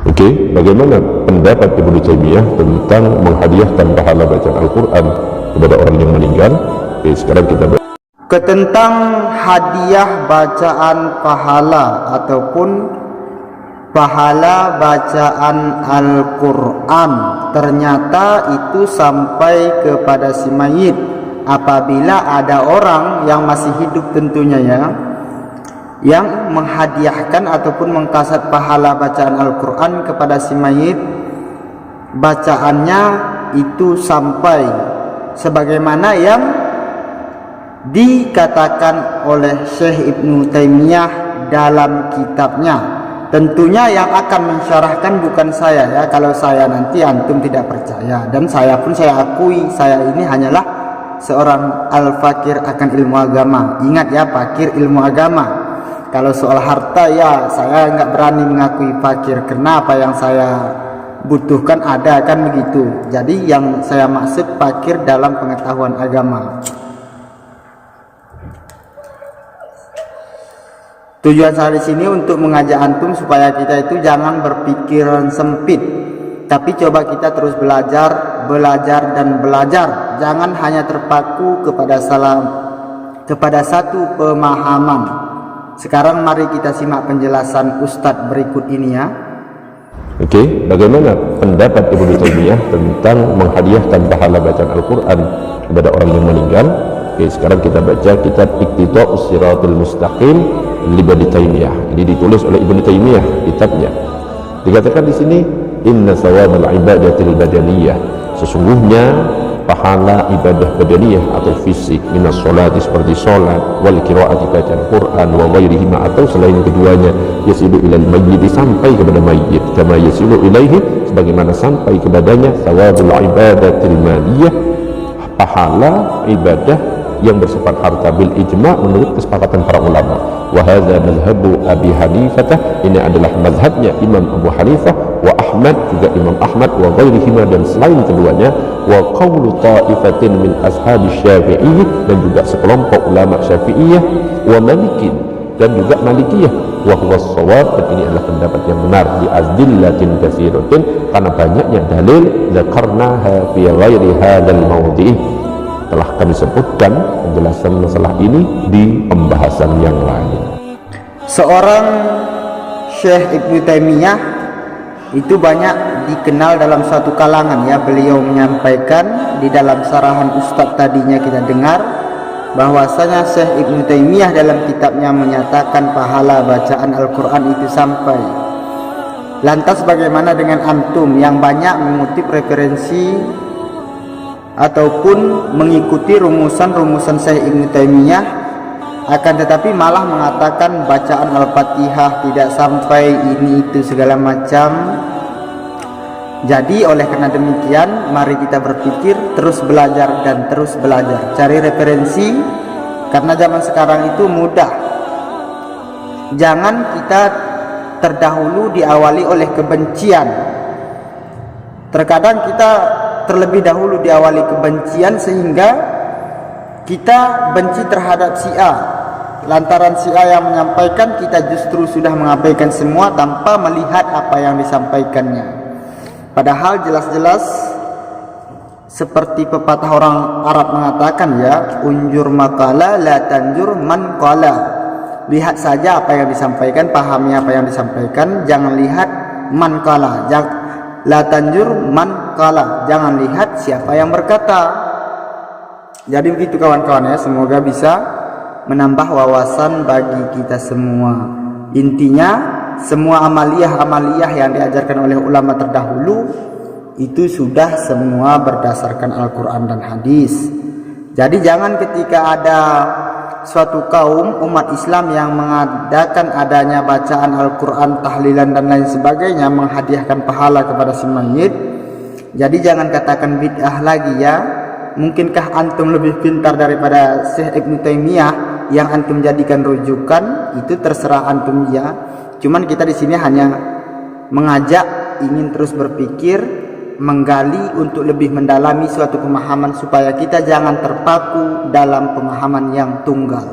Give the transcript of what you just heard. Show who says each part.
Speaker 1: Oke, bagaimana pendapat Ibnu Taimiyah tentang menghadiahkan pahala bacaan Al-Quran kepada orang yang meninggal? Oke, sekarang kita
Speaker 2: tentang hadiah bacaan pahala ataupun pahala bacaan Al-Quran. Ternyata itu sampai kepada si mayit apabila ada orang yang masih hidup tentunya ya, yang menghadiahkan ataupun mengkasat pahala bacaan Al-Quran kepada si mayit. Bacaannya itu sampai sebagaimana yang dikatakan oleh Syekh Ibnu Taimiyah dalam kitabnya. Tentunya yang akan mensyarahkan bukan saya ya, kalau saya nanti antum tidak percaya, dan saya pun saya akui saya ini hanyalah seorang al-fakir akan ilmu agama. Ingat ya, fakir ilmu agama. Kalau soal harta ya saya nggak berani mengakui fakir, karena apa yang saya butuhkan ada, kan begitu. Jadi yang saya maksud fakir dalam pengetahuan agama. Tujuan saya di sini untuk mengajak antum supaya kita itu jangan berpikiran sempit, tapi coba kita terus belajar dan belajar. Jangan hanya terpaku kepada satu pemahaman. Sekarang mari kita simak penjelasan Ustadz berikut ini ya.
Speaker 1: Oke, bagaimana pendapat Ibnu Taimiyah tentang menghadiahkan pahala bacaan Al-Quran kepada orang yang meninggal? Oke, sekarang kita baca kitab Iqtida'us Shiratal Mustaqim li Ibnu Taimiyah. Ini ditulis oleh Ibnu Taimiyah kitabnya. Dikatakan di sini, inna thawabal ibadatil badaniyah, sesungguhnya pahala ibadah badaniyah atau fisik, minas sholati seperti sholat, wal qiraati bacaan Quran, wa ghairihima atau selain keduanya, yasilu ilal mayyit sampai kepada mayyit, kama yasilu ilaihi sebagaimana sampai kepadanya thawabul ibadatil maliyah, pahala ibadah yang bersifat harta bil ijma' menurut kesepakatan para ulama. Wa hadza mazhabu Abi Hanifah, ini adalah mazhabnya Imam Abu Hanifah, wa Ahmad juga Imam Ahmad, wa ghairihima dan selain keduanya, wa qawlu ta'ifatin min ashabi Syafi'i dan juga sekelompok ulama Syafi'iyah, wa Malikin dan juga Malikiyah, wa huwa shawab dan ini adalah pendapat yang benar di azdillatin katsiratin karena banyaknya dalil zakarnaha fi ghairi hadzal mawdhi', telah kami sebutkan penjelasan masalah ini di pembahasan yang lain.
Speaker 2: Seorang Syekh Ibnu Taimiyah itu banyak dikenal dalam suatu kalangan ya. Beliau menyampaikan di dalam sarahan Ustadz tadinya kita dengar bahwasanya Syekh Ibnu Taimiyah dalam kitabnya menyatakan pahala bacaan Al-Quran itu sampai. Lantas bagaimana dengan antum yang banyak mengutip referensi ataupun mengikuti rumusan-rumusan Syekh Ibnu Taimiyah, akan tetapi malah mengatakan bacaan Al-Fatihah tidak sampai ini itu segala macam. Jadi oleh karena demikian mari kita berpikir, terus belajar dan terus belajar, cari referensi, karena zaman sekarang itu mudah. Jangan kita terdahulu diawali oleh kebencian. Terkadang kita terlebih dahulu diawali kebencian sehingga kita benci terhadap si A. Lantaran si A yang menyampaikan, kita justru sudah mengabaikan semua tanpa melihat apa yang disampaikannya. Padahal jelas-jelas seperti pepatah orang Arab mengatakan ya, unjur maqala la tanjur man qala. Lihat saja apa yang disampaikan, pahami apa yang disampaikan, jangan lihat man qala. La tanjur man qala, jangan lihat siapa yang berkata. Jadi begitu kawan-kawan ya, semoga bisa menambah wawasan bagi kita semua. Intinya semua amaliyah yang diajarkan oleh ulama terdahulu itu sudah semua berdasarkan Al-Quran dan hadis. Jadi jangan ketika ada suatu kaum umat Islam yang mengadakan adanya bacaan Al-Quran, tahlilan dan lain sebagainya, menghadiahkan pahala kepada si mayit, jadi jangan katakan bid'ah lagi ya. Mungkinkah antum lebih pintar daripada Syekh Ibnu Taimiyah yang antum jadikan rujukan? Itu terserah antum ya. Cuman kita di sini hanya mengajak, ingin terus berpikir, menggali untuk lebih mendalami suatu pemahaman supaya kita jangan terpaku dalam pemahaman yang tunggal.